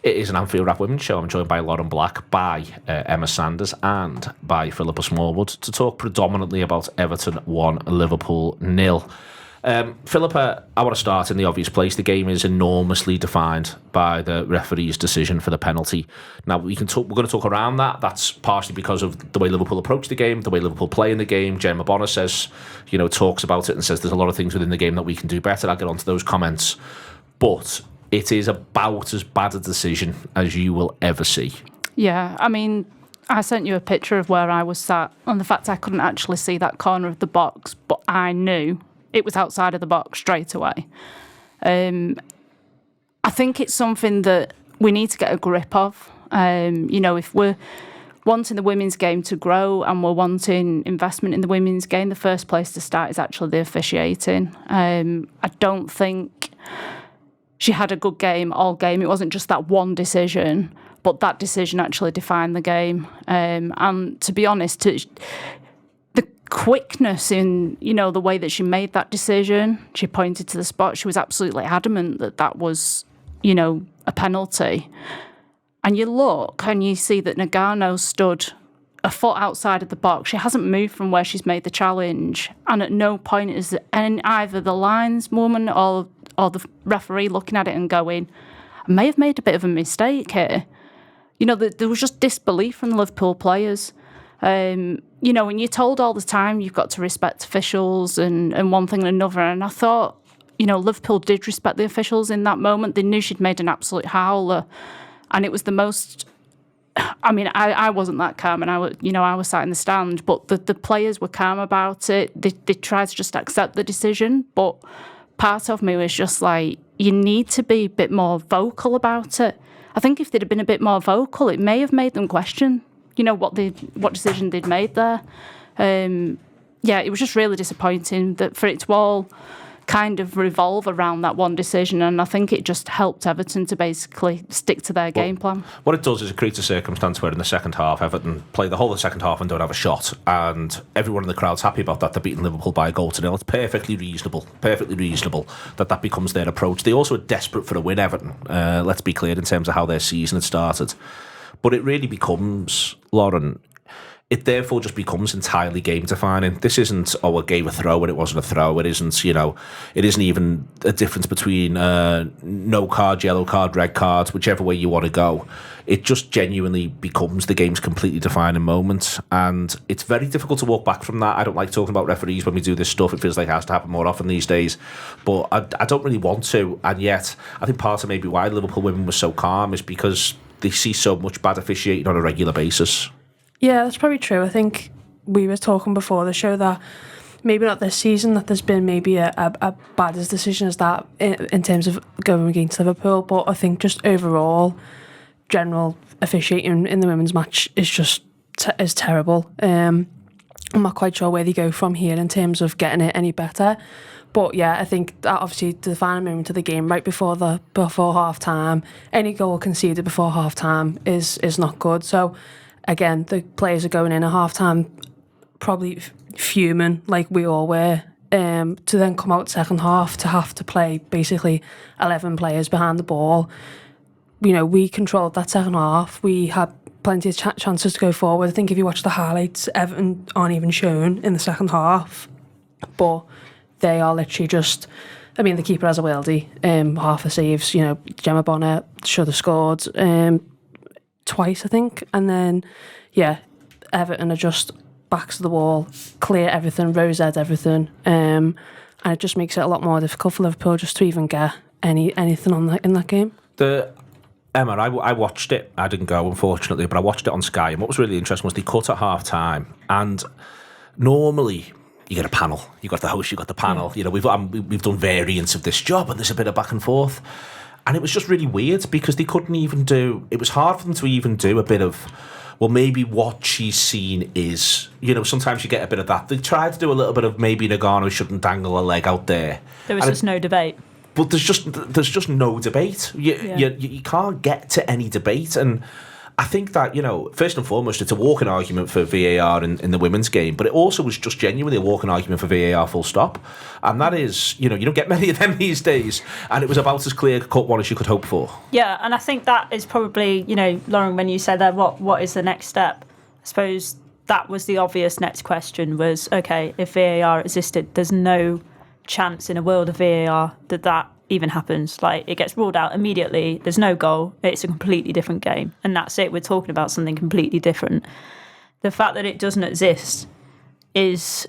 It is an Anfield Wrap Women's show. I'm joined by Lauren Black, by Emma Sanders and by Phillipa Smallwood to talk predominantly about Everton 1, Liverpool 0. Phillipa, I want to start in the obvious place. The game is enormously defined by the referee's decision for the penalty. Now, we're going to talk around that. That's partially because of the way Liverpool approach the game, the way Liverpool play in the game. Gemma Bonner says, talks about it and says there's a lot of things within the game that we can do better. I'll get onto those comments. But it is about as bad a decision as you will ever see. Yeah, I mean, I sent you a picture of where I was sat, and the fact I couldn't actually see that corner of the box, but I knew it was outside of the box straight away. I think it's something that we need to get a grip of. If we're wanting the women's game to grow and we're wanting investment in the women's game, the first place to start is actually the officiating. I don't think she had a good game all game. It wasn't just that one decision, but that decision actually defined the game. And to be honest, the quickness in, the way that she made that decision, she pointed to the spot. She was absolutely adamant that was, a penalty. And you look and you see that Nagano stood a foot outside of the box. She hasn't moved from where she's made the challenge. And at no point is either the lineswoman or the referee looking at it and going, I may have made a bit of a mistake here. There was just disbelief from the Liverpool players. And you're told all the time you've got to respect officials and one thing and another. And I thought, Liverpool did respect the officials in that moment. They knew she'd made an absolute howler. And it was the most... I mean, I wasn't that calm, and I was sat in the stand, but the players were calm about it. They tried to just accept the decision, but part of me was just like, you need to be a bit more vocal about it. I think if they'd have been a bit more vocal, it may have made them question what decision they'd made there. It was just really disappointing that for it to all kind of revolve around that one decision, and I think it just helped Everton to basically stick to their game plan. What it does is it creates a circumstance where in the second half Everton play the whole of the second half and don't have a shot, and everyone in the crowd's happy about that. They're beating Liverpool by a goal to nil. It's perfectly reasonable that becomes their approach. They also are desperate for a win, Everton, let's be clear, in terms of how their season had started. But it really becomes, Lauren, it therefore just becomes entirely game defining. This isn't, I gave a throw and it wasn't a throw. It isn't, it isn't even a difference between no card, yellow card, red card, whichever way you want to go. It just genuinely becomes the game's completely defining moment. And it's very difficult to walk back from that. I don't like talking about referees when we do this stuff. It feels like it has to happen more often these days. But I don't really want to. And yet, I think part of maybe why Liverpool women were so calm is because they see so much bad officiating on a regular basis. Yeah, that's probably true. I think we were talking before the show that maybe not this season that there's been maybe a bad decision as that in terms of going against Liverpool, but I think just overall, general officiating in the women's match is just is terrible. I'm not quite sure where they go from here in terms of getting it any better. But yeah, I think that obviously the final moment of the game, right before half time, any goal conceded before half time is not good. So again, the players are going in at half-time probably fuming, like we all were, to then come out second half to have to play basically 11 players behind the ball. We controlled that second half. We had plenty of chances to go forward. I think if you watch the highlights, Everton aren't even shown in the second half. But they are literally just... I mean, the keeper has a worldie. Half the saves, Gemma Bonner should have scored twice, I think, and then Everton are just backs to the wall, clear everything, rose-ed everything, and it just makes it a lot more difficult for Liverpool just to even get anything on that in that game. Emma, I watched it. I didn't go, unfortunately, but I watched it on Sky, and what was really interesting was they cut at half time, and normally you get a panel, you got the host, you got the panel. We've done variants of this job, and there's a bit of back and forth. And it was just really weird because they couldn't even do... It was hard for them to even do a bit of... Well, maybe what she's seen is... sometimes you get a bit of that. They tried to do a little bit of maybe Nagano shouldn't dangle a leg out there. There was just no debate. But there's just no debate. You can't get to any debate. And I think that, first and foremost, it's a walking argument for VAR in the women's game, but it also was just genuinely a walking argument for VAR full stop. And that is, you don't get many of them these days, and it was about as clear-cut one as you could hope for. Yeah, and I think that is probably, Lauren, when you said that, what is the next step? I suppose that was the obvious next question was, okay, if VAR existed, there's no chance in a world of VAR that even happens. Like, it gets ruled out immediately, there's no goal, it's a completely different game, and that's it. We're talking about something completely different. The fact that it doesn't exist is,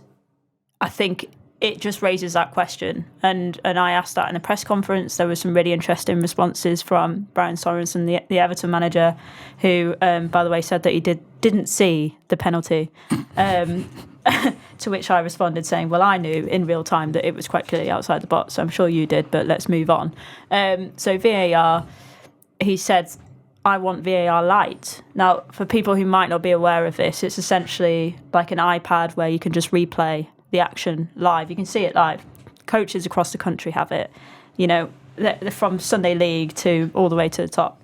I think, it just raises that question, and I asked that in a press conference. There were some really interesting responses from Brian Sorensen, the Everton manager, who, by the way, said that he didn't see the penalty. To which I responded saying, well, I knew in real time that it was quite clearly outside the box, so I'm sure you did, but let's move on. So VAR, he said, I want VAR light. Now, for people who might not be aware of this, it's essentially like an iPad where you can just replay the action live. You can see it live. Coaches across the country have it, they're from Sunday League to all the way to the top.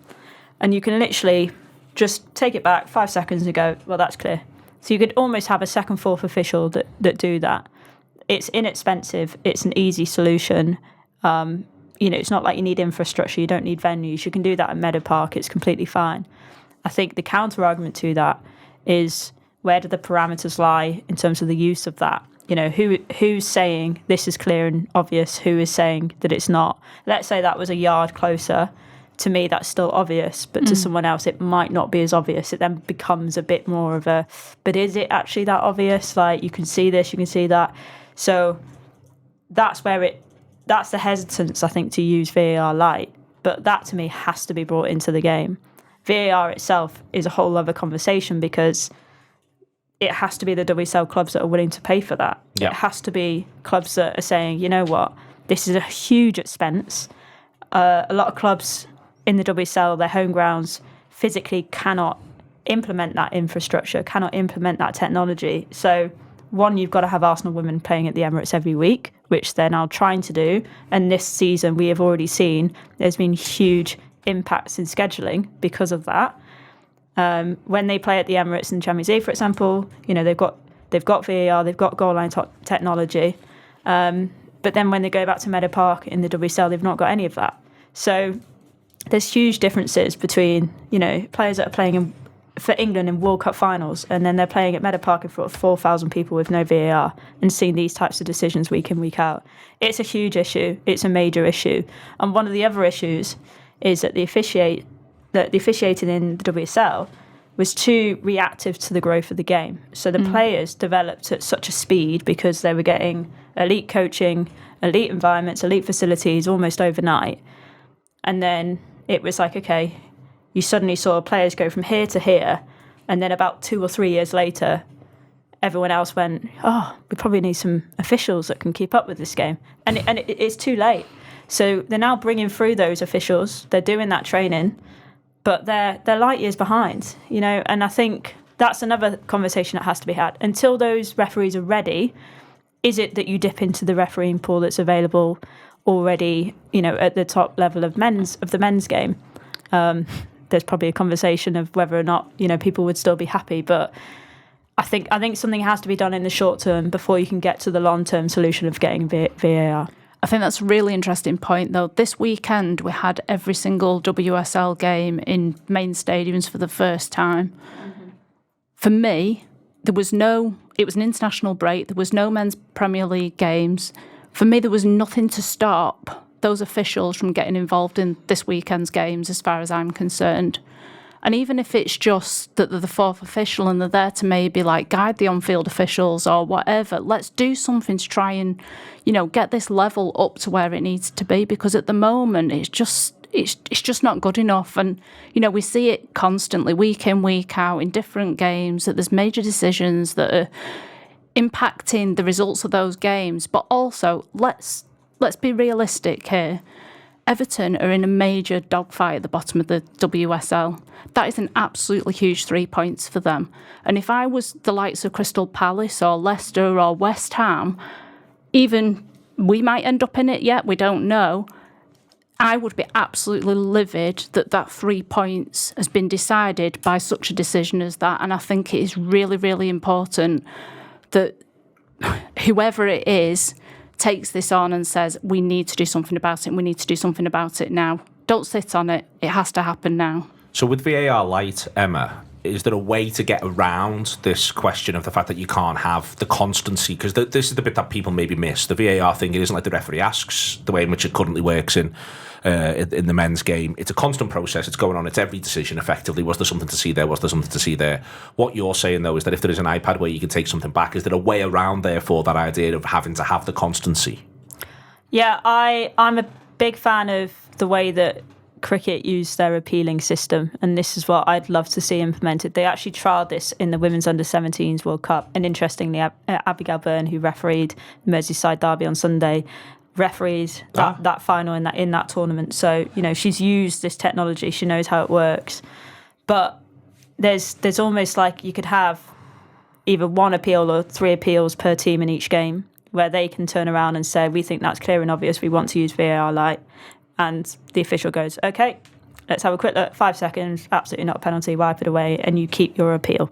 And you can literally just take it back 5 seconds and go, well, that's clear. So you could almost have a second, fourth official that do that. It's inexpensive. It's an easy solution. It's not like you need infrastructure. You don't need venues. You can do that at Meadow Park. It's completely fine. I think the counter argument to that is, where do the parameters lie in terms of the use of that? Who's saying this is clear and obvious? Who is saying that it's not? Let's say that was a yard closer. To me, that's still obvious, but to someone else, it might not be as obvious. It then becomes a bit more of a, but is it actually that obvious? Like, you can see this, you can see that. So that's the hesitance, I think, to use VAR light. But that, to me, has to be brought into the game. VAR itself is a whole other conversation, because it has to be the WSL clubs that are willing to pay for that. Yeah. It has to be clubs that are saying, you know what, this is a huge expense. A lot of clubs in the WSL, their home grounds, physically cannot implement that infrastructure, cannot implement that technology. So, one, you've got to have Arsenal women playing at the Emirates every week, which they're now trying to do. And this season, we have already seen there's been huge impacts in scheduling because of that. When they play at the Emirates in Champions League, for example, they've got VAR, they've got goal line technology. But then when they go back to Meadow Park in the WSL, they've not got any of that. So there's huge differences between, players that are playing for England in World Cup finals, and then they're playing at Meadow Park in front of 4,000 people with no VAR, and seeing these types of decisions week in, week out. It's a huge issue. It's a major issue. And one of the other issues is that the officiating in the WSL was too reactive to the growth of the game. So the players developed at such a speed because they were getting elite coaching, elite environments, elite facilities almost overnight. And then it was like, okay, you suddenly saw players go from here to here, and then about 2 or 3 years later, everyone else went, oh, we probably need some officials that can keep up with this game. And it's too late. So they're now bringing through those officials. They're doing that training, but they're light years behind, and I think that's another conversation that has to be had. Until those referees are ready, is it that you dip into the refereeing pool that's available already, at the top level of the men's game? There's probably a conversation of whether or not, people would still be happy, but I think something has to be done in the short term before you can get to the long-term solution of getting VAR. I think that's a really interesting point, though. This weekend, we had every single WSL game in main stadiums for the first time. Mm-hmm. For me, it was an international break. There was no men's Premier League games. For me, there was nothing to stop those officials from getting involved in this weekend's games, as far as I'm concerned. And even if it's just that they're the fourth official and they're there to maybe guide the on-field officials or whatever, let's do something to try and, get this level up to where it needs to be, because at the moment it's just not good enough. And, we see it constantly, week in, week out, in different games, that there's major decisions that are impacting the results of those games. But also, let's be realistic here. Everton are in a major dogfight at the bottom of the WSL. That is an absolutely huge 3 points for them. And if I was the likes of Crystal Palace or Leicester or West Ham, even we might end up in it yet, we don't know. I would be absolutely livid that 3 points has been decided by such a decision as that. And I think it is really, really important that whoever it is takes this on and says, we need to do something about it. We need to do something about it now. Don't sit on it. It has to happen now. So with VAR light, Emma, is there a way to get around this question of the fact that you can't have the constancy? Because this is the bit that people maybe miss. The VAR thing, it isn't like the referee asks, the way in which it currently works in the men's game. It's a constant process. It's going on. It's every decision, effectively. Was there something to see there? Was there something to see there? What you're saying, though, is that if there is an iPad where you can take something back, is there a way around, therefore, that idea of having to have the constancy? Yeah, I'm a big fan of the way that cricket used their appealing system, and this is what I'd love to see implemented. They actually trialled this in the Women's Under-17s World Cup, and interestingly, Abigail Byrne, who refereed Merseyside Derby on Sunday, refereed that final in that tournament. So, you know, she's used this technology, she knows how it works. But there's almost like you could have either one appeal or 3 appeals per team in each game, where they can turn around and say, we think that's clear and obvious, we want to use VAR light. And the official goes, okay, let's have a quick look, 5 seconds, absolutely not a penalty, wipe it away, and you keep your appeal.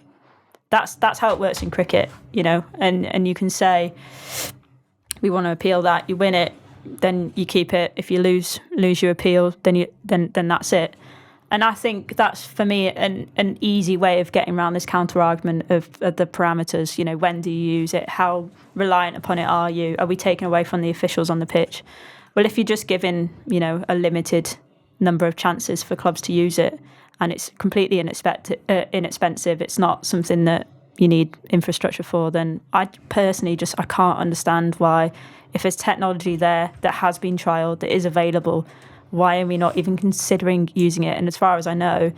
That's how it works in cricket, you know, and you can say, we want to appeal that, you win it, then you keep it. If you lose your appeal, then that's it. And I think that's, for me, an easy way of getting around this counter-argument of the parameters. You know, when do you use it? How reliant upon it are you? Are we taking away from the officials on the pitch? Well, if you're just given, you know, a limited number of chances for clubs to use it, and it's completely inexpensive, it's not something that you need infrastructure for, then I personally I can't understand why, if there's technology there that has been trialled, that is available, why are we not even considering using it? And as far as I know,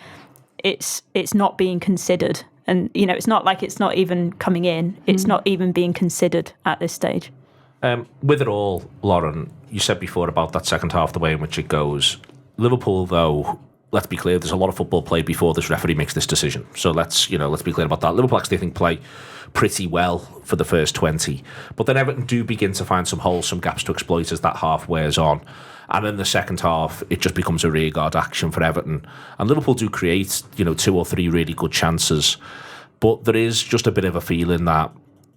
it's not being considered. And, you know, it's not like it's not even coming in. It's not even being considered at this stage. With it all, Lauren, you said before about that second half, the way in which it goes. Liverpool, though, let's be clear, there's a lot of football played before this referee makes this decision. So let's be clear about that. Liverpool actually, I think, play pretty well for the first 20. But then Everton do begin to find some holes, some gaps to exploit as that half wears on. And in the second half, it just becomes a rearguard action for Everton. And Liverpool do create, 2 or 3 really good chances. But there is just a bit of a feeling that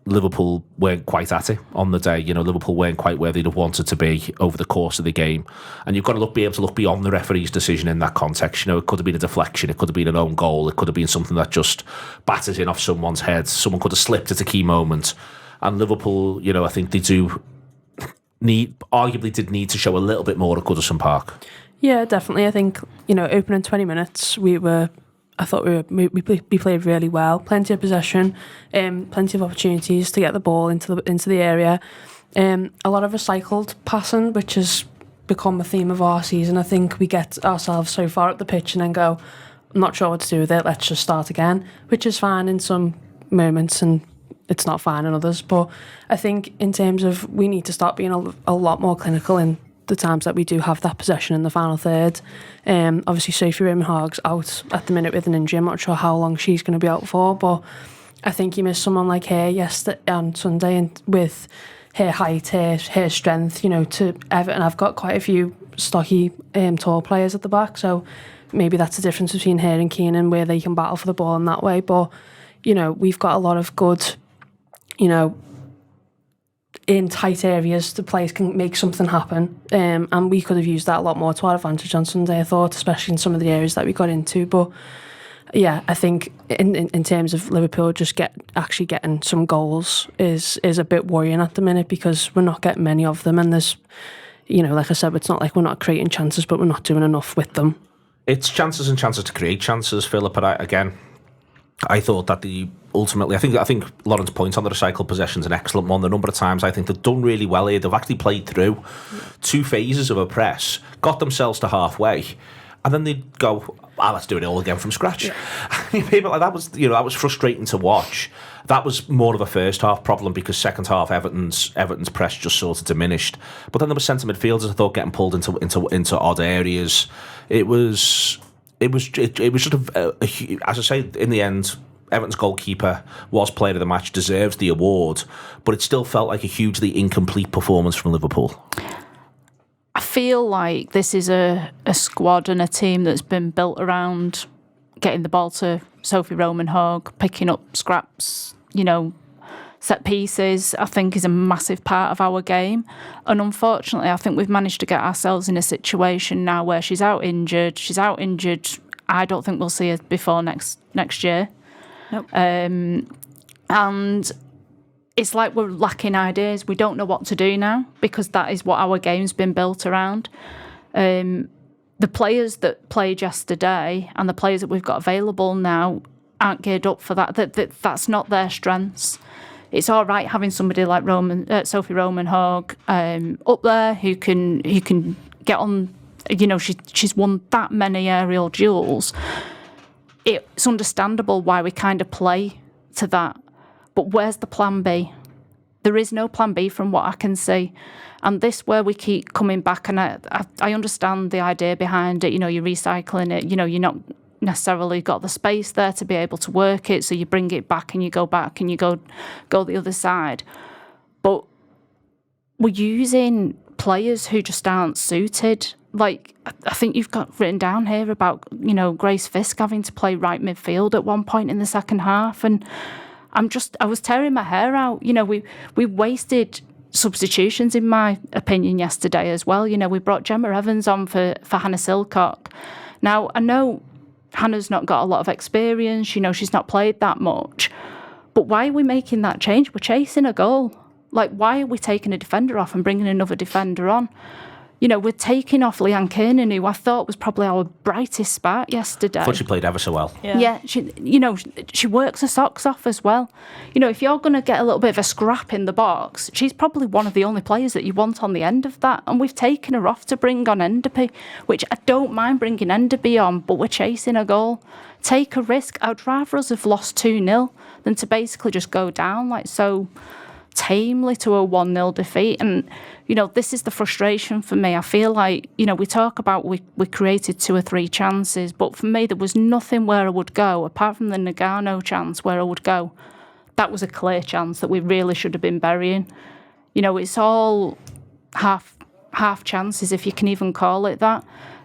Liverpool weren't quite at it on the day. Liverpool weren't quite where they'd have wanted to be over the course of the game. And you've got to be able to look beyond the referee's decision in that context. It could have been a deflection, it could have been an own goal, it could have been something that just batters in off someone's head. Someone could have slipped at a key moment. And Liverpool, I think they arguably did need to show a little bit more at Goodison Park. Yeah, definitely. I think, opening 20 minutes, I thought we played really well. Plenty of possession, plenty of opportunities to get the ball into the area. A lot of recycled passing, which has become a theme of our season. I think we get ourselves so far up the pitch and then go, I'm not sure what to do with it, let's just start again, which is fine in some moments and it's not fine in others. But I think in terms of, we need to start being a lot more clinical in the times that we do have that possession in the final third. Obviously Sophie Raymond-Hog's out at the minute with an injury. I'm not sure how long she's going to be out for, but I think you miss someone like her yesterday on Sunday, and with her height, her strength, to Everton I've got quite a few stocky tall players at the back, so maybe that's the difference between her and Keenan, where they can battle for the ball in that way. But we've got a lot of good in tight areas, the players can make something happen, and we could have used that a lot more to our advantage on Sunday, I thought, especially in some of the areas that we got into. But yeah, I think in terms of Liverpool just actually getting some goals is a bit worrying at the minute, because we're not getting many of them, and there's, like I said, it's not like we're not creating chances, but we're not doing enough with them. It's chances and chances to create chances, Phillipa. But I thought that ultimately, I think Lauren's point on the recycled possession is an excellent one. The number of times I think they've done really well here. They've actually played through 2 phases of a press, got themselves to halfway, and then they'd go, let's do it all again from scratch. Yeah. People like that was frustrating to watch. That was more of a first half problem, because second half Everton's press just sort of diminished. But then there were centre midfielders, I thought, getting pulled into odd areas. It was just as I say, in the end, Everton's goalkeeper was player of the match, deserves the award, but it still felt like a hugely incomplete performance from Liverpool. feel like this is a squad and a team that's been built around getting the ball to Sophie Roman-Hogg, picking up scraps, set pieces, I think is a massive part of our game. And unfortunately, I think we've managed to get ourselves in a situation now where she's out injured. I don't think we'll see her before next year. Nope. And it's like we're lacking ideas. We don't know what to do now because that is what our game's been built around. The players that played yesterday and the players that we've got available now aren't geared up for that. That's not their strengths. It's all right having somebody like Sophie Roman-Hogg up there who can get on. She's won that many aerial duels. It's understandable why we kind of play to that. But where's the plan B? There is no plan B from what I can see. And this where we keep coming back, and I understand the idea behind it. You're recycling it. You're not necessarily got the space there to be able to work it, so you bring it back and you go back and you go the other side. But we're using players who just aren't suited. Like, I think you've got written down here about, Grace Fisk having to play right midfield at one point in the second half, and I was tearing my hair out. We wasted substitutions, in my opinion, yesterday as well. We brought Gemma Evans on for Hannah Silcock. Now, I know Hannah's not got a lot of experience, she's not played that much. But why are we making that change? We're chasing a goal. Like, why are we taking a defender off and bringing another defender on? We're taking off Leanne Kiernan, who I thought was probably our brightest spark yesterday. I thought she played ever so well. Yeah, she works her socks off as well. If you're going to get a little bit of a scrap in the box, she's probably one of the only players that you want on the end of that. And we've taken her off to bring on Enderby, which I don't mind bringing Enderby on, but we're chasing a goal. Take a risk. I'd rather us have lost 2-0 than to basically just go down like so tamely to a 1-0 defeat. And this is the frustration for me. I feel like we talk about we created 2 or 3 chances, but for me there was nothing where I would go apart from the Nagano chance where I would go. That was a clear chance that we really should have been burying. It's all half chances, if you can even call it that.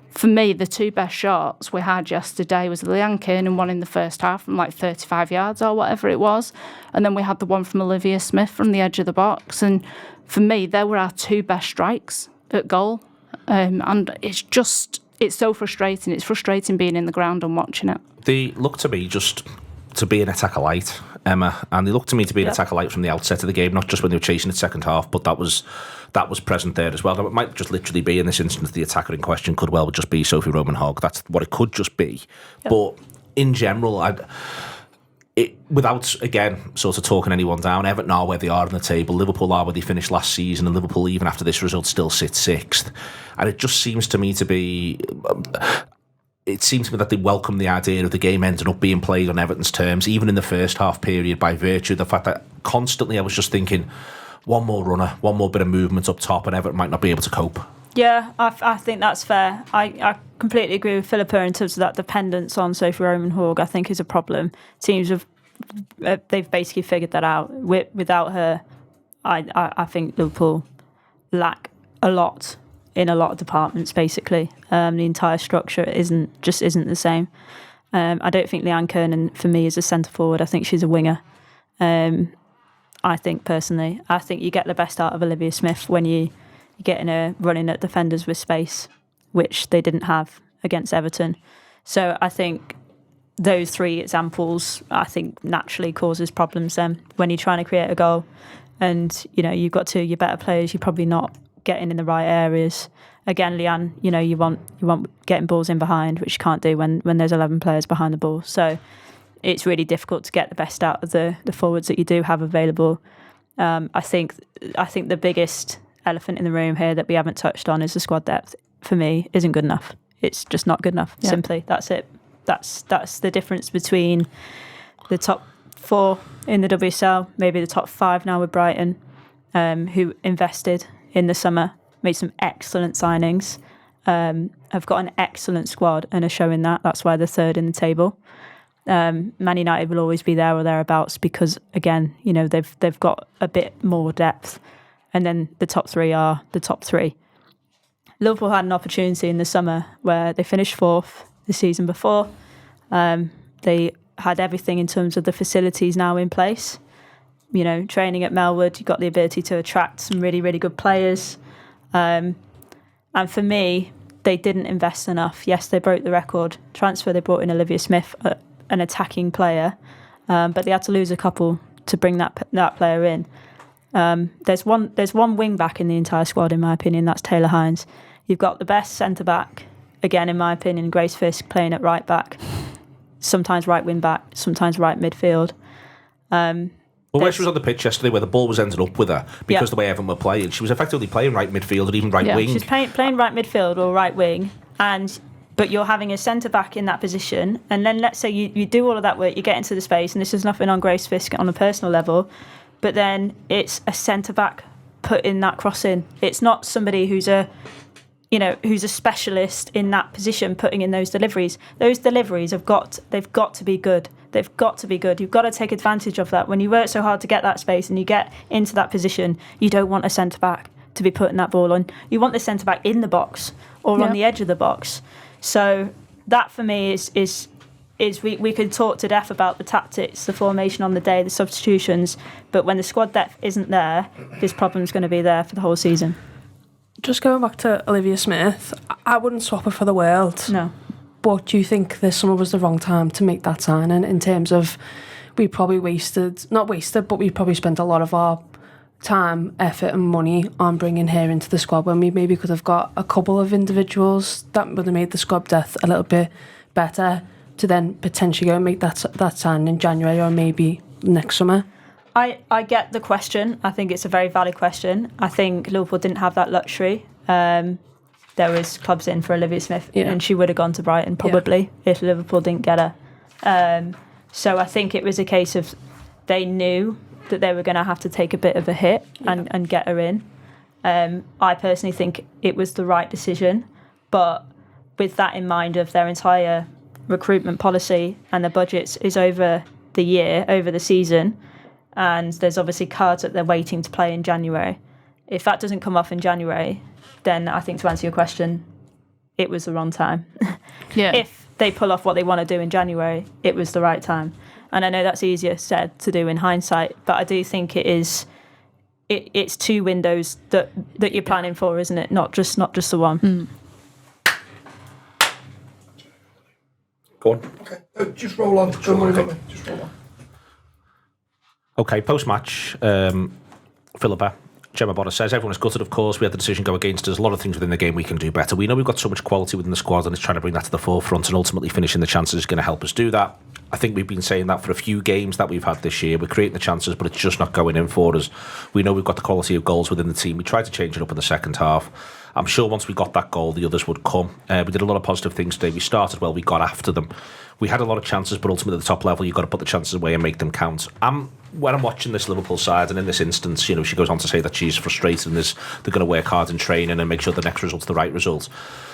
For me, the 2 best shots we had yesterday was the Leanne Kiernan one in the first half from like 35 yards or whatever it was. And then we had the one from Olivia Smith from the edge of the box. And for me, they were our 2 best strikes at goal. And it's so frustrating. It's frustrating being in the ground and watching it. They look to me just to be an attacker light, Emma, and they looked to me to be an attacker light from the outset of the game, not just when they were chasing it second half, but that was present there as well. Now, it might just literally be in this instance the attacker in question could well just be Sophie Roman-Hogg. That's what it could just be. Yep. But in general, without, again, sort of talking anyone down, Everton are where they are on the table, Liverpool are where they finished last season, and Liverpool, even after this result, still sits 6th. And it just seems to me to be... It seems to me that they welcome the idea of the game ending up being played on Everton's terms, even in the first half period, by virtue of the fact that constantly I was just thinking, one more runner, one more bit of movement up top, and Everton might not be able to cope. Yeah, I think that's fair. I completely agree with Phillipa in terms of that dependence on Sophie Roman-Hogg, I think is a problem. Teams they've basically figured that out. Without her, I think Liverpool lack a lot in a lot of departments, basically. The entire structure isn't the same. I don't think Leanne Kiernan, for me, is a centre forward. I think she's a winger. I think, personally, you get the best out of Olivia Smith when you're getting her running at defenders with space, which they didn't have against Everton. So I think those 3 examples, I think, naturally causes problems then when you're trying to create a goal. And, you've got 2 of your better players, you're probably not getting in the right areas. Again, Leanne, you want getting balls in behind, which you can't do when there's 11 players behind the ball. So it's really difficult to get the best out of the forwards that you do have available. I think the biggest elephant in the room here that we haven't touched on is the squad depth. For me, isn't good enough. It's just not good enough. Yeah. Simply, that's it. That's the difference between the top 4 in the WSL, maybe the top 5 now with Brighton, who invested in the summer, made some excellent signings, have got an excellent squad and are showing that. That's why they're 3rd in the table. Man United will always be there or thereabouts because, again, they've got a bit more depth. And then the top 3 are the top 3. Liverpool had an opportunity in the summer where they finished 4th the season before. They had everything in terms of the facilities now in place. You know, training at Smallwood, you got the ability to attract some really, really good players. And for me, they didn't invest enough. Yes, they broke the record transfer. They brought in Olivia Smith, an attacking player, but they had to lose a couple to bring that player in. There's one wing back in the entire squad, in my opinion. That's Taylor Hines. You've got the best centre back, again, in my opinion, Grace Fisk playing at right back, sometimes right wing back, sometimes right midfield. Well, when she was on the pitch yesterday, where the ball was ended up with her because the way Everton were playing, she was effectively playing right midfield or even right wing. She's playing right midfield or right wing, but you're having a centre back in that position, and then let's say you do all of that work, you get into the space, and this is nothing on Grace Fisk on a personal level, but then it's a centre back putting that cross in. It's not somebody who's a specialist in that position putting in those deliveries. Those deliveries they've got to be good. They've got to be good. You've got to take advantage of that. When you work so hard to get that space and you get into that position, you don't want a centre back to be putting that ball on. You want the centre back in the box or on the edge of the box. So that for me is we could talk to death about the tactics, the formation on the day, the substitutions, but when the squad depth isn't there, this problem's going to be there for the whole season. Just going back to Olivia Smith, I wouldn't swap her for the world. No. But do you think this summer was the wrong time to make that signing, in terms of we probably but we probably spent a lot of our time, effort and money on bringing her into the squad when we maybe could have got a couple of individuals that would have made the squad depth a little bit better to then potentially go and make that signing in January or maybe next summer? I get the question. I think it's a very valid question. I think Liverpool didn't have that luxury. There was clubs in for Olivia Smith, and she would have gone to Brighton probably if Liverpool didn't get her. So I think it was a case of they knew that they were going to have to take a bit of a hit and get her in. I personally think it was the right decision, but with that in mind of their entire recruitment policy and the budgets is over the year, over the season, and there's obviously cards that they're waiting to play in January. If that doesn't come off in January, then I think, to answer your question, it was the wrong time. If they pull off what they want to do in January, it was the right time. And I know that's easier said to do in hindsight, but I do think it's 2 windows that you're planning for, isn't it? Not just the one. Go on. Okay, just roll on. Don't worry about me. Just roll on. Okay, post-match, Phillipa, Gemma Bonner says, everyone is gutted, of course. We had the decision go against us. A lot of things within the game we can do better. We know we've got so much quality within the squad, and it's trying to bring that to the forefront, and ultimately finishing the chances is going to help us do that. I think we've been saying that for a few games that we've had this year. We're creating the chances, but it's just not going in for us. We know we've got the quality of goals within the team. We tried to change it up in the second half. I'm sure once we got that goal, the others would come. We did a lot of positive things today. We started well, we got after them. We had a lot of chances, but ultimately at the top level, you've got to put the chances away and make them count. When I'm watching this Liverpool side, and in this instance, she goes on to say that she's frustrated and they're going to work hard in training and make sure the next result's the right result.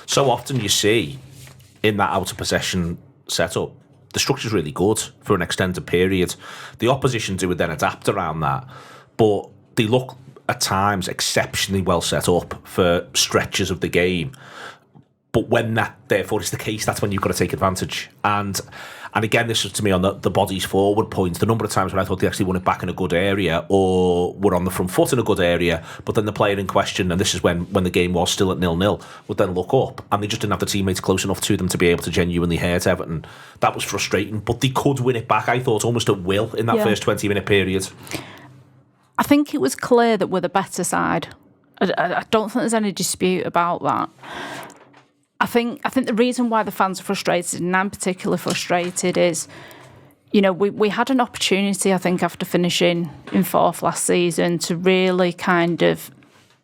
So often you see in that out of possession setup, the structure's really good for an extended period. The opposition do then adapt around that, but they look at times exceptionally well set up for stretches of the game. But when that therefore is the case, that's when you've got to take advantage. And again, this was to me on the bodies forward point. The number of times when I thought they actually won it back in a good area or were on the front foot in a good area, but then the player in question, and this is when the game was still at 0-0, would then look up and they just didn't have the teammates close enough to them to be able to genuinely hurt Everton. That was frustrating, but they could win it back, I thought, almost at will in that first 20-minute period. I think it was clear that we're the better side. I don't think there's any dispute about that. I think the reason why the fans are frustrated, and I'm particularly frustrated, is, we had an opportunity, I think, after finishing in 4th last season to really kind of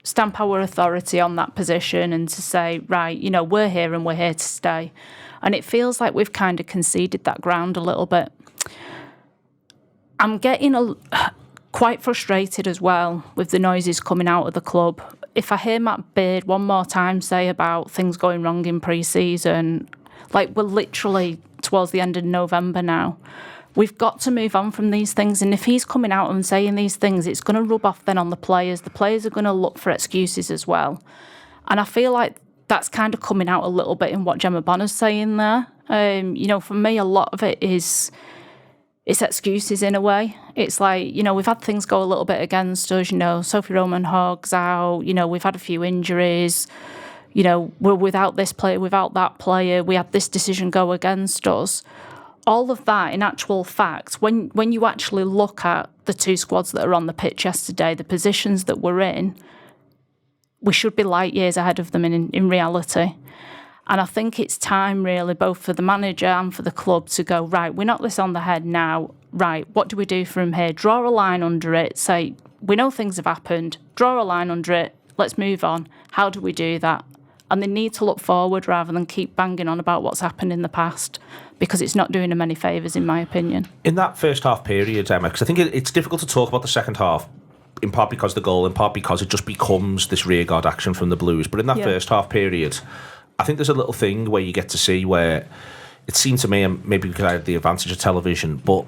stamp our authority on that position and to say, right, we're here and we're here to stay. And it feels like we've kind of conceded that ground a little bit. I'm getting quite frustrated as well with the noises coming out of the club. If I hear Matt Beard one more time say about things going wrong in pre-season, like we're literally towards the end of November now, we've got to move on from these things. And if he's coming out and saying these things, it's going to rub off then on the players. The players are going to look for excuses as well. And I feel like that's kind of coming out a little bit in what Gemma Bonner's saying there. For me, a lot of it is it's excuses in a way. It's like, we've had things go a little bit against us. Sophie Roman Hogg's out. We've had a few injuries. We're without this player, without that player. We had this decision go against us. All of that, in actual fact, when you actually look at the two squads that are on the pitch yesterday, the positions that we're in, we should be light years ahead of them in reality. And I think it's time, really, both for the manager and for the club to go, right, we knock this on the head now. Right, what do we do from here? Draw a line under it. Say, we know things have happened. Draw a line under it. Let's move on. How do we do that? And they need to look forward rather than keep banging on about what's happened in the past, because it's not doing them any favours, in my opinion. In that first half period, Emma, because I think it's difficult to talk about the second half, in part because of the goal, in part because it just becomes this rearguard action from the Blues. But in that first half period, I think there's a little thing where you get to see where it seemed to me, and maybe because I had the advantage of television, but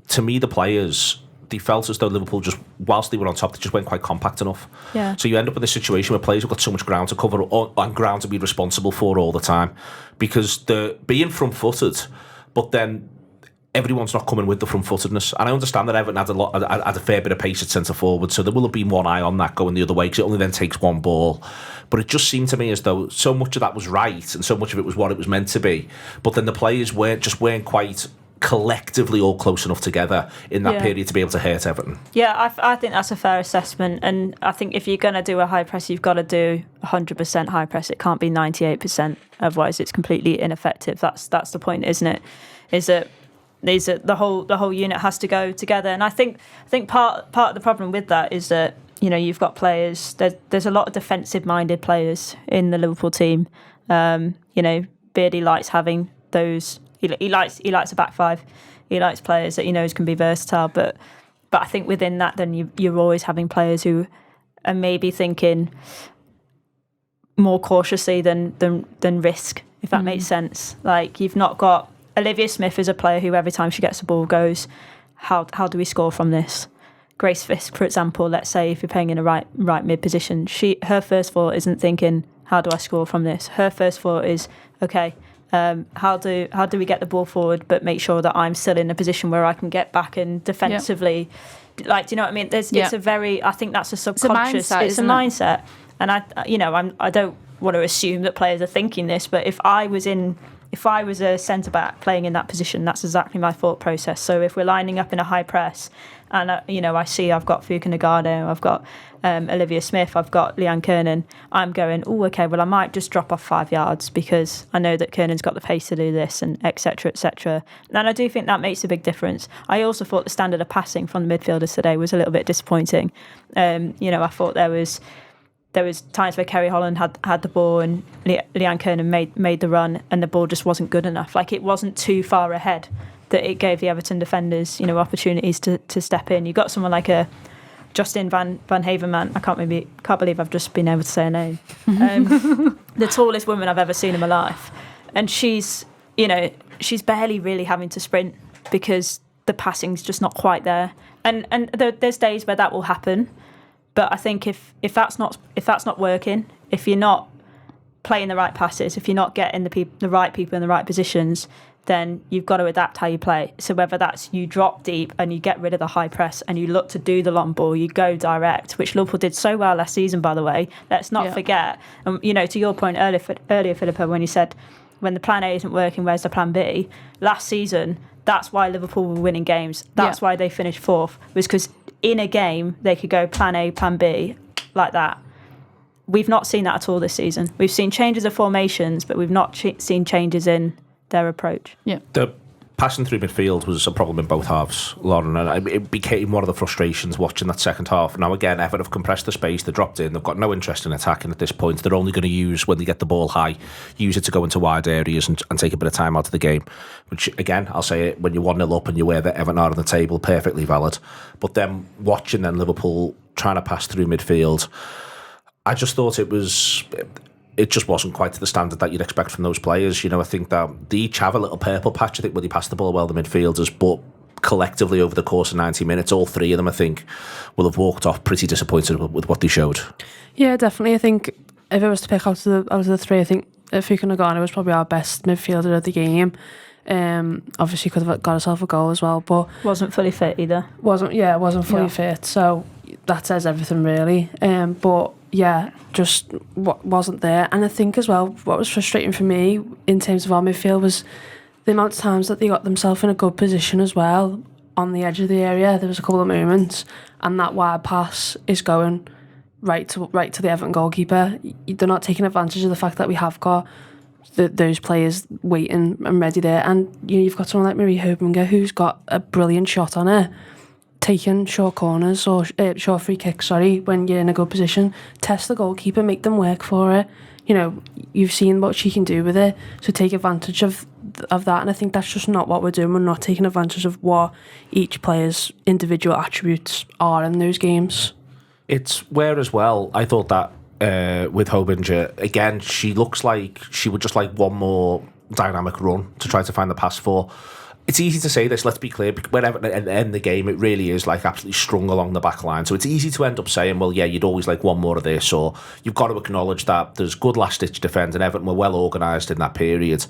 to me, the players, they felt as though Liverpool just, whilst they were on top, they just weren't quite compact enough. Yeah. So you end up with a situation where players have got so much ground to cover and ground to be responsible for all the time, because they're being front-footed, but then everyone's not coming with the front-footedness. And I understand that Everton had a fair bit of pace at centre-forward, so there will have been one eye on that going the other way, because it only then takes one ball. But it just seemed to me as though so much of that was right, and so much of it was what it was meant to be. But then the players weren't quite collectively all close enough together in that period to be able to hurt Everton. Yeah, I think that's a fair assessment, and I think if you're going to do a high press, you've got to do 100% high press. It can't be 98%, otherwise it's completely ineffective. That's the point, isn't it? Is that the whole unit has to go together, and I think part of the problem with that is that you've got players. There's a lot of defensive-minded players in the Liverpool team. Beardy likes having those. He likes a back five. He likes players that he knows can be versatile. But I think within that, then you're always having players who are maybe thinking more cautiously than risk, if that makes sense. Like, you've not got Olivia Smith is a player who every time she gets the ball goes, how do we score from this? Grace Fisk, for example, let's say if you're playing in a right mid position, her first thought isn't thinking, how do I score from this? Her first thought is, okay, how do we get the ball forward but make sure that I'm still in a position where I can get back and defensively, like, do you know what I mean? It's a very, I think that's a subconscious, it's a mindset. And I don't want to assume that players are thinking this, but if I was a centre back playing in that position, that's exactly my thought process. So if we're lining up in a high press, and I see I've got Fuka Nagano, I've got Olivia Smith, I've got Leanne Kernan, I'm going, okay, well, I might just drop off 5 yards because I know that Kernan's got the pace to do this, and et cetera, et cetera. And I do think that makes a big difference. I also thought the standard of passing from the midfielders today was a little bit disappointing. I thought there was times where Kerry Holland had the ball and Leanne Kernan made the run, and the ball just wasn't good enough. Like, it wasn't too far ahead that it gave the Everton defenders, opportunities to step in. You got someone like a Justin Van Haverman. I can't believe I've just been able to say her name. The tallest woman I've ever seen in my life, and she's barely really having to sprint because the passing's just not quite there. And there's days where that will happen. But I think if that's not working, if you're not playing the right passes, if you're not getting the right people in the right positions, then you've got to adapt how you play. So whether that's you drop deep and you get rid of the high press and you look to do the long ball, you go direct, which Liverpool did so well last season, by the way. Let's not forget. To your point earlier, Phillipa, when you said when the plan A isn't working, where's the plan B? Last season, that's why Liverpool were winning games. That's why they finished fourth, was because in a game they could go plan A, plan B, like that. We've not seen that at all this season. We've seen changes of formations, but we've not seen changes in their approach. Yeah. The passing through midfield was a problem in both halves, Lauren, and it became one of the frustrations watching that second half. Now, again, Everton have compressed the space, they dropped in, they've got no interest in attacking at this point. They're only going to use, when they get the ball high, use it to go into wide areas and take a bit of time out of the game, which, again, I'll say it, when you're 1-0 up and you're where the Everton are on the table, perfectly valid. But then watching Liverpool trying to pass through midfield, I just thought it just wasn't quite to the standard that you'd expect from those players. I think that they each have a little purple patch, I think, where they pass the ball well, the midfielders, but collectively over the course of 90 minutes, all three of them, I think, will have walked off pretty disappointed with what they showed. Yeah, definitely. I think if it was to pick out of the three, I think Phillipa Nagano was probably our best midfielder of the game. Obviously could have got herself a goal as well, but wasn't fully fit either. Wasn't fully fit. So that says everything really. But yeah, just what wasn't there. And I think as well, what was frustrating for me in terms of our midfield was the amount of times that they got themselves in a good position as well on the edge of the area. There was a couple of moments, and that wide pass is going right to the Everton goalkeeper. They're not taking advantage of the fact that we have got those players waiting and ready there. And you've got someone like Marie Hobinger who's got a brilliant shot on her, taking short corners or short free kicks, when you're in a good position. Test the goalkeeper, make them work for it. You've seen what she can do with it, so take advantage of that. And I think that's just not what we're doing. We're not taking advantage of what each player's individual attributes are in those games. It's where as well, I thought that with Hobinger, again, she looks like she would just like one more dynamic run to try to find the pass for. It's easy to say this, let's be clear, whenever at the end of the game, it really is like absolutely strung along the back line. So it's easy to end up saying, well, yeah, you'd always like one more of this, or you've got to acknowledge that there's good last-ditch defence and Everton were well organised in that period.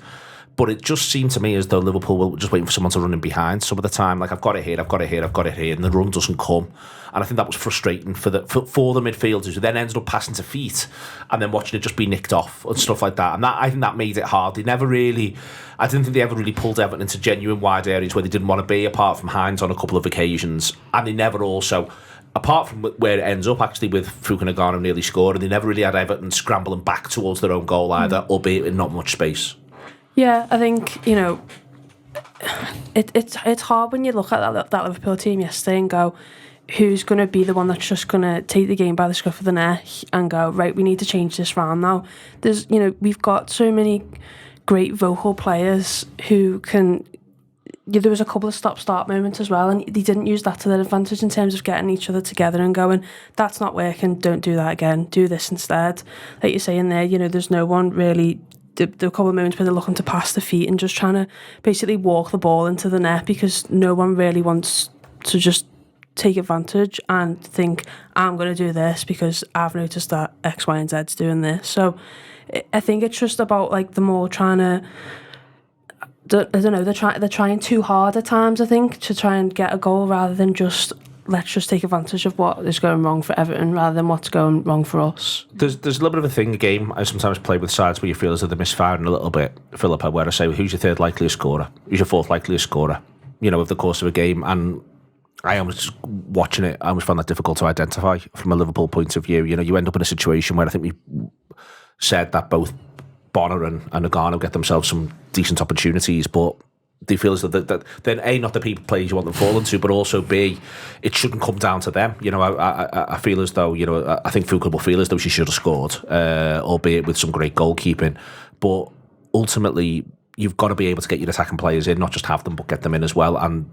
But it just seemed to me as though Liverpool were just waiting for someone to run in behind some of the time. Like, I've got it here, and the run doesn't come. And I think that was frustrating for the midfielders, who then ended up passing to feet and then watching it just be nicked off and stuff like that. And I think that made it hard. I didn't think they ever really pulled Everton into genuine wide areas where they didn't want to be, apart from Hines on a couple of occasions. And they never also, apart from where it ends up actually with Phillipa Nagano nearly scoring, they never really had Everton scrambling back towards their own goal either, albeit in not much space. Yeah, I think, it's hard when you look at that Liverpool team yesterday and go, who's going to be the one that's just going to take the game by the scruff of the neck and go, right, we need to change this round now. We've got so many great vocal players who can... there was a couple of stop-start moments as well, and they didn't use that to their advantage in terms of getting each other together and going, that's not working, don't do that again, do this instead. Like you're saying there, there's no one really... There were a couple of moments where they're looking to pass the feet and just trying to basically walk the ball into the net, because no one really wants to just take advantage and think, I'm going to do this because I've noticed that X, Y and Z's doing this. So I think it's just about like the more trying to, I don't know, they're trying too hard at times, I think, to try and get a goal, rather than just let's just take advantage of what is going wrong for Everton rather than what's going wrong for us. There's a little bit of a thing, a game I sometimes play with sides where you feel as though they're misfiring a little bit, Phillipa, where I say, who's your third likeliest scorer? Who's your fourth likeliest scorer? Over the course of a game. And I was watching it, I always found that difficult to identify from a Liverpool point of view. You end up in a situation where I think we said that both Bonner and Nagano get themselves some decent opportunities, but they feel as though that then A, not the people players you want them falling to, but also B, it shouldn't come down to them. I feel as though, I think Phillipa will feel as though she should have scored, albeit with some great goalkeeping. But ultimately, you've got to be able to get your attacking players in, not just have them, but get them in as well. And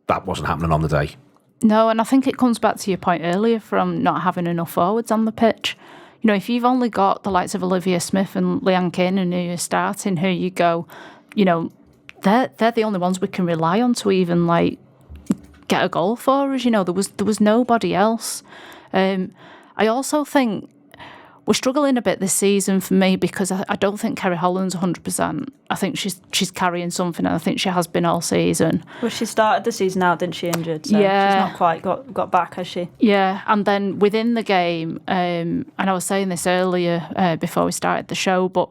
that wasn't happening on the day. No, and I think it comes back to your point earlier from not having enough forwards on the pitch. If you've only got the likes of Olivia Smith and Leanne Kiernan who you're starting, who you go, they're the only ones we can rely on to even get a goal for us. There was nobody else. I also think we're struggling a bit this season for me, because I don't think Kerry Holland's 100%. I think she's carrying something, and I think she has been all season. Well, she started the season out, didn't she, injured? So yeah. She's not quite got back, has she? Yeah, and then within the game, and I was saying this earlier before we started the show, but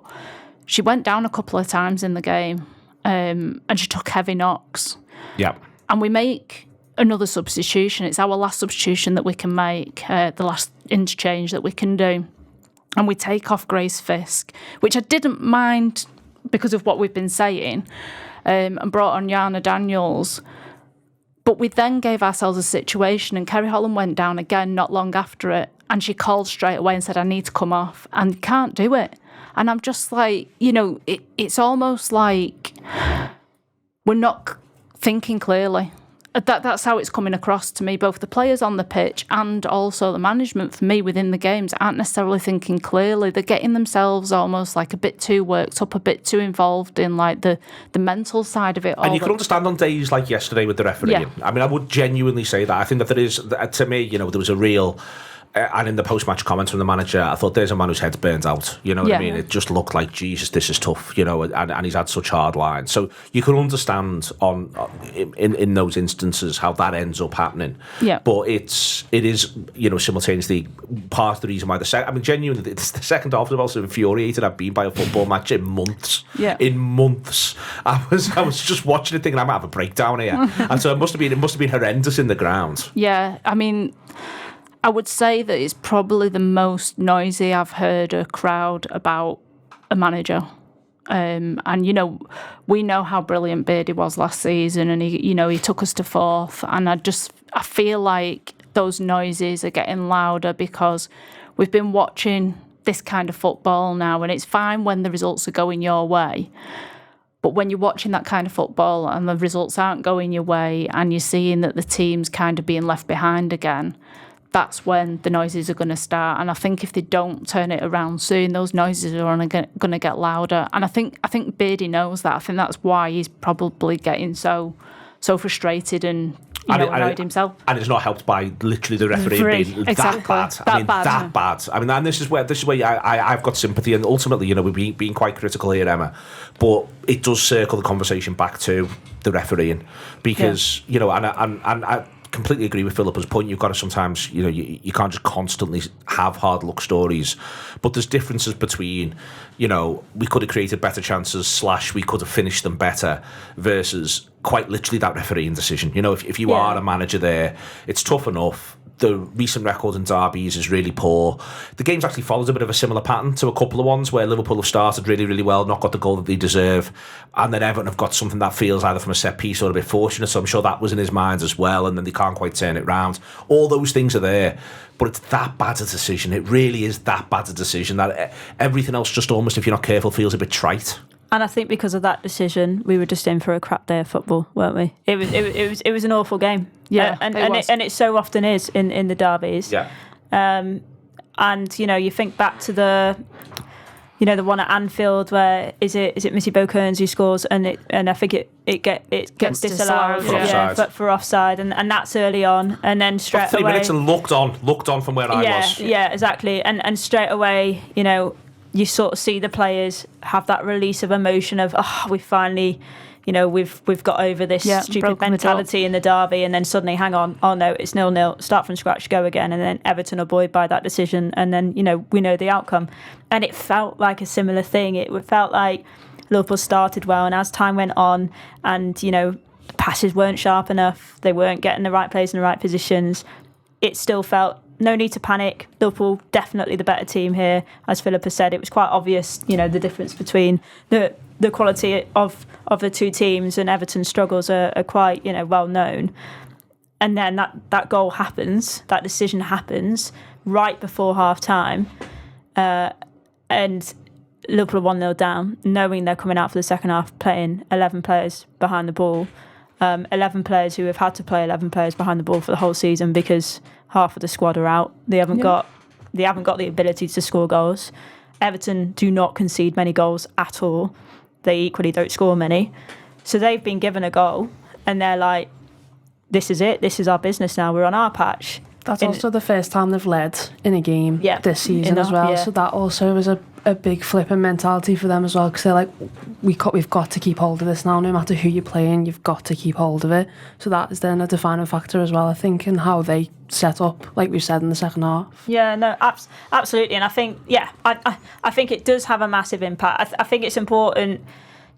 she went down a couple of times in the game. And she took heavy knocks. Yeah. And we make another substitution. It's our last substitution that we can make, the last interchange that we can do. And we take off Grace Fisk, which I didn't mind because of what we've been saying, and brought on Yana Daniels. But we then gave ourselves a situation, and Kerry Holland went down again not long after it, and she called straight away and said, I need to come off, and can't do it. And I'm just like, it's almost like we're not thinking clearly. That's how it's coming across to me. Both the players on the pitch and also the management, for me, within the games, aren't necessarily thinking clearly. They're getting themselves almost like a bit too worked up, a bit too involved in the mental side of it all. And you can understand on days like yesterday with the refereeing. Yeah. I mean, I would genuinely say that. I think that there is, to me, there was a real and in the post-match comments from the manager, I thought there's a man whose head's burnt out. You know what I Yeah. mean? It just looked like, Jesus, this is tough. You know, and he's had such hard lines. So you can understand in those instances how that ends up happening. Yeah. But it is, you know, simultaneously part of the reason why genuinely, the second half was also infuriated I've been by a football match in months. Yeah. In months, I was just watching it thinking I might have a breakdown here, and so it must have been horrendous in the ground. Yeah, I mean, I would say that it's probably the most noisy I've heard a crowd about a manager. And, you know, we know how brilliant Beardy was last season, and he took us to fourth. And I feel like those noises are getting louder because we've been watching this kind of football now, and it's fine when the results are going your way. But when you're watching that kind of football and the results aren't going your way and you're seeing that the team's kind of being left behind again, that's when the noises are going to start. And I think if they don't turn it around soon, those noises are only going to get louder. And I think Beardy knows that. I think that's why he's probably getting so frustrated and annoyed himself. And it's not helped by literally the referee being exactly. that bad. I mean, and this is where I've got sympathy, and ultimately, you know, we're being quite critical here, Emma, but it does circle the conversation back to the refereeing because you know, and I completely agree with Phillipa's point. You've got to sometimes, you know, you can't just constantly have hard luck stories, but there's differences between, you know, we could have created better chances / we could have finished them better versus quite literally that refereeing decision. You know, if you are a manager there, it's tough enough. The recent record in derbies is really poor. The game's actually follows a bit of a similar pattern to a couple of ones where Liverpool have started really, really well, not got the goal that they deserve, and then Everton have got something that feels either from a set piece or a bit fortunate, so I'm sure that was in his mind as well, and then they can't quite turn it round. All those things are there, but it's that bad a decision. It really is that bad a decision that everything else just almost, if you're not careful, feels a bit trite. And I think because of that decision, we were just in for a crap day of football, weren't we? It was an awful game. Yeah, and it so often is in the derbies. Yeah. And you know, you think back to the one at Anfield where is it Missy Bo-Kearns who scores and I think it gets disallowed for offside and that's early on, and then straight away 3 minutes and looked on from where I was. Yeah, exactly. And straight away, you know, you sort of see the players have that release of emotion of, we finally, you know, we've got over this stupid mentality in the derby, and then suddenly, hang on, oh no, it's 0-0, start from scratch, go again, and then Everton are buoyed by that decision, and then, you know, we know the outcome. And it felt like a similar thing. It felt like Liverpool started well, and as time went on, and, you know, the passes weren't sharp enough, they weren't getting the right players in the right positions, it still felt no need to panic. Liverpool definitely the better team here. As Phillipa said, it was quite obvious, you know, the difference between the quality of the two teams, and Everton's struggles are quite, you know, well known. And then that goal happens, that decision happens right before half time, and Liverpool are 1-0 down, knowing they're coming out for the second half playing 11 players behind the ball. 11 players who have had to play 11 players behind the ball for the whole season because half of the squad are out. They haven't got the ability to score goals. Everton do not concede many goals at all. They equally don't score many. So they've been given a goal and they're like, this is it. This is our business now. We're on our patch. That's also the first time they've led in a game this season as well. So that also is a big flipping mentality for them as well, because they're like, we've got to keep hold of this now. No matter who you're playing, you've got to keep hold of it. So that is then a defining factor as well, I think, in how they set up, like we've said, in the second half. Yeah, no, absolutely. And I think, I think it does have a massive impact. I think it's important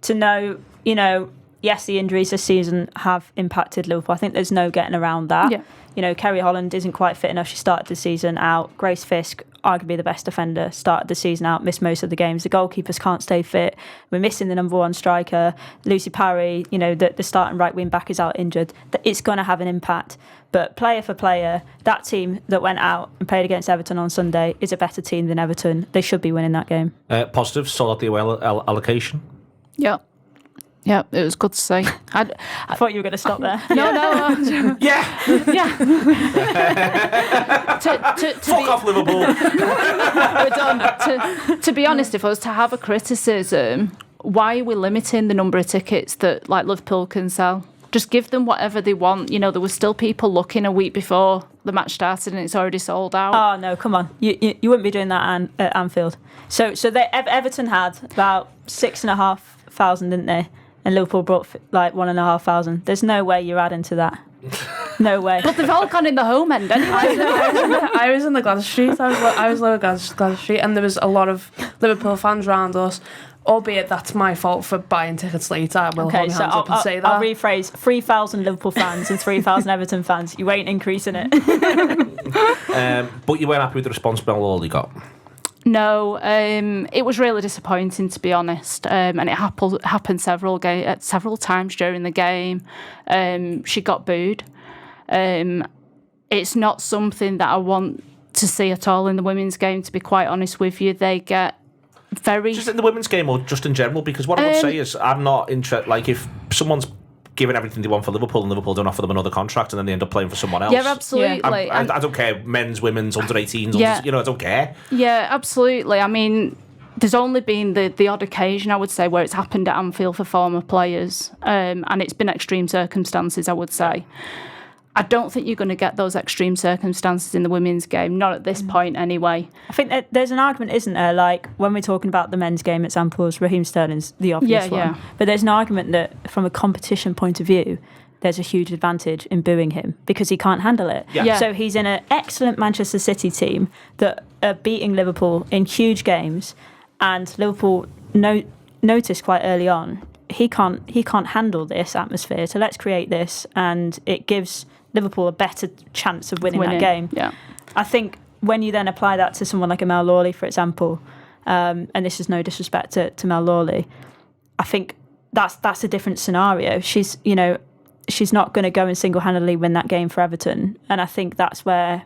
to know, you know, yes, the injuries this season have impacted Liverpool. I think there's no getting around that. Yeah. You know, Kerry Holland isn't quite fit enough. She started the season out. Grace Fisk, arguably the best defender, started the season out, missed most of the games. The goalkeepers can't stay fit. We're missing the number one striker. Lucy Parry, you know, the starting right wing back is out injured. It's going to have an impact. But player for player, that team that went out and played against Everton on Sunday is a better team than Everton. They should be winning that game. Positive, solid the away allocation. Yeah. Yeah, it was good to see. I thought you were going to stop there. No. Yeah. Fuck off, Liverpool. We're done. To be honest, if I was to have a criticism, why are we limiting the number of tickets that like Liverpool can sell? just give them whatever they want. You know, there were still people looking a week before the match started and it's already sold out. Oh no, come on, you wouldn't be doing that at Anfield. So Everton had about 6,500, didn't they? And Liverpool brought like 1,500. There's no way you're adding to that. No way. But they've all gone in the home end anyway. I was in the Goodison Street. I was lower Goodison Street, and there was a lot of Liverpool fans around us. Albeit that's my fault for buying tickets later. I will hold my hands up and say that. I'll rephrase: 3,000 Liverpool fans and 3,000 Everton fans. You ain't increasing it. But you weren't happy with the response Mallory got. No, it was really disappointing, to be honest, and it happened several times during the game. She got booed. It's not something that I want to see at all in the women's game, to be quite honest with you. They get very... Just in the women's game or just in general? Because what I would say is I'm not interested... Like, if someone's given everything they want for Liverpool and Liverpool don't offer them another contract and then they end up playing for someone else. Yeah, absolutely. I don't care, men's, women's, under 18s, I don't care. Yeah, absolutely. I mean, there's only been the odd occasion, I would say, where it's happened at Anfield for former players, and it's been extreme circumstances, I would say. I don't think you're going to get those extreme circumstances in the women's game, not at this point anyway. I think that there's an argument, isn't there? Like, when we're talking about the men's game examples, Raheem Sterling's the obvious one. Yeah. But there's an argument that, from a competition point of view, there's a huge advantage in booing him because he can't handle it. Yeah. So he's in an excellent Manchester City team that are beating Liverpool in huge games, and Liverpool noticed quite early on he can't handle this atmosphere. So let's create this, and it gives Liverpool a better chance of winning that game. Yeah. I think when you then apply that to someone like a Mel Lawley, for example, and this is no disrespect to Mel Lawley, I think that's a different scenario. She's not going to go and single-handedly win that game for Everton, and I think that's where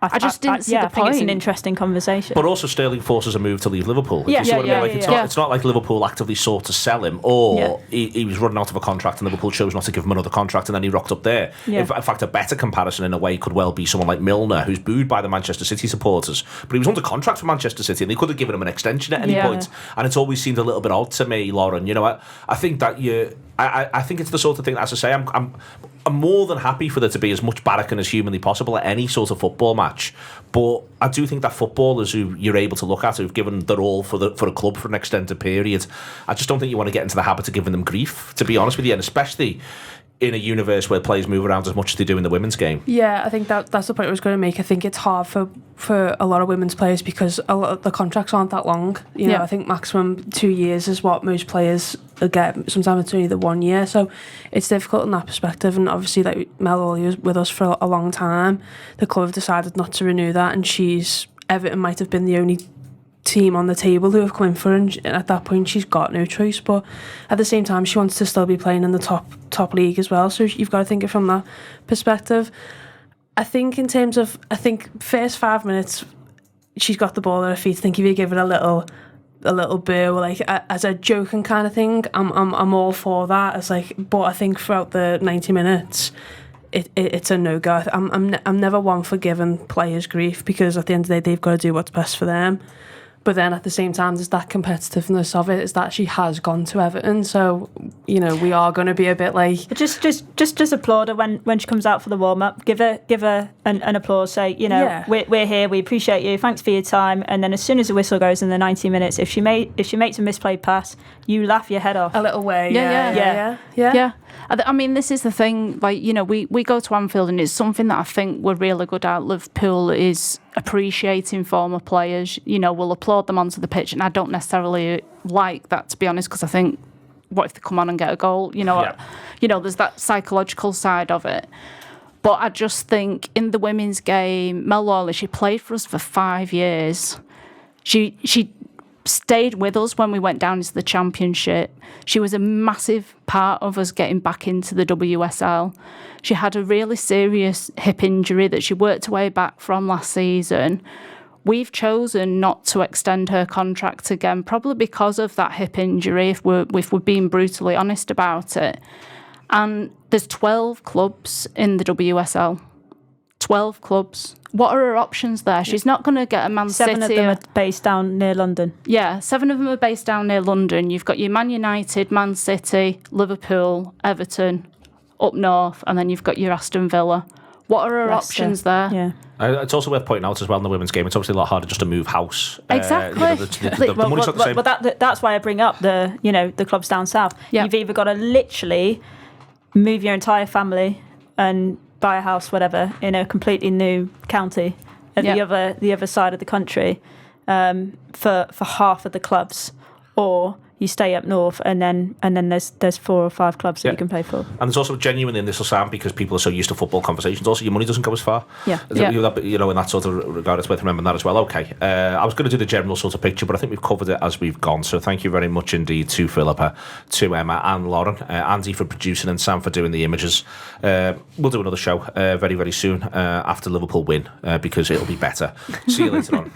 I just didn't see the point. I think it's an interesting conversation. But also Sterling forces a move to leave Liverpool. Yeah, you see what I mean? It's not like Liverpool actively sought to sell him, or he was running out of a contract and Liverpool chose not to give him another contract and then he rocked up there. Yeah. In fact, a better comparison in a way could well be someone like Milner, who's booed by the Manchester City supporters, but he was under contract for Manchester City and they could have given him an extension at any point. And it's always seemed a little bit odd to me, Lauren. I think that I think it's the sort of thing, as I say, I'm more than happy for there to be as much barracking as humanly possible at any sort of football match. But I do think that footballers who you're able to look at, who've given their all for a club for an extended period, I just don't think you want to get into the habit of giving them grief, to be honest with you, and especially in a universe where players move around as much as they do in the women's game. Yeah, I think that's the point I was going to make. I think it's hard for a lot of women's players because a lot of the contracts aren't that long. I think maximum 2 years is what most players get. Sometimes it's only the 1 year, so it's difficult in that perspective. And obviously, like Mel Lawley was with us for a long time. The club have decided not to renew that, and Everton might have been the only team on the table who have come in for her, and at that point she's got no choice. But at the same time, she wants to still be playing in the top league as well, so you've got to think it from that perspective. I think in terms of first 5 minutes she's got the ball at her feet. I think if you give it a little boo, like as a joking kind of thing, I'm all for that. But I think throughout the 90 minutes it's a no-go. I'm never one for giving players grief, because at the end of the day they've got to do what's best for them. But then at the same time, there's that competitiveness of it, is that she has gone to Everton. So, we are going to be a bit like... Just applaud her when she comes out for the warm-up. Give her an applause. Say, we're here, we appreciate you, thanks for your time. And then as soon as the whistle goes in the 90 minutes, if she makes a misplayed pass, you laugh your head off. A little way. Yeah. I mean, this is the thing, we go to Anfield and it's something that I think we're really good at. Liverpool is appreciating former players. We'll applaud them onto the pitch, and I don't necessarily like that, to be honest, because I think, what if they come on and get a goal? There's that psychological side of it. But I just think in the women's game, Mel Lawley, she played for us for 5 years. She stayed with us when we went down into the Championship. She was a massive part of us getting back into the WSL. She had a really serious hip injury that she worked her way back from last season. We've chosen not to extend her contract again, probably because of that hip injury, if we're being brutally honest about it. And there's 12 clubs in the WSL. 12 clubs. What are her options there? She's not going to get a Man City. 7 of them are based down near London. Yeah, 7 of them are based down near London. You've got your Man United, Man City, Liverpool, Everton, up north, and then you've got your Aston Villa. What are our Leicester. options there? Yeah. It's also worth pointing out as well in the women's game, it's obviously a lot harder just to move house. Exactly. The money's not the same. But that's why I bring up the clubs down south. Yeah. You've either got to literally move your entire family and buy a house, whatever, in a completely new county at the other side of the country for half of the clubs, or you stay up north and then there's 4 or 5 clubs that you can play for. And there's also genuinely in this will sound because people are so used to football conversations. Also, your money doesn't go as far. Yeah. You know, in that sort of regard, it's worth remembering that as well. Okay. I was going to do the general sort of picture, but I think we've covered it as we've gone. So thank you very much indeed to Phillipa, to Emma and Lauren, Andy for producing and Sam for doing the images. We'll do another show very, very soon after Liverpool win because it'll be better. See you later on.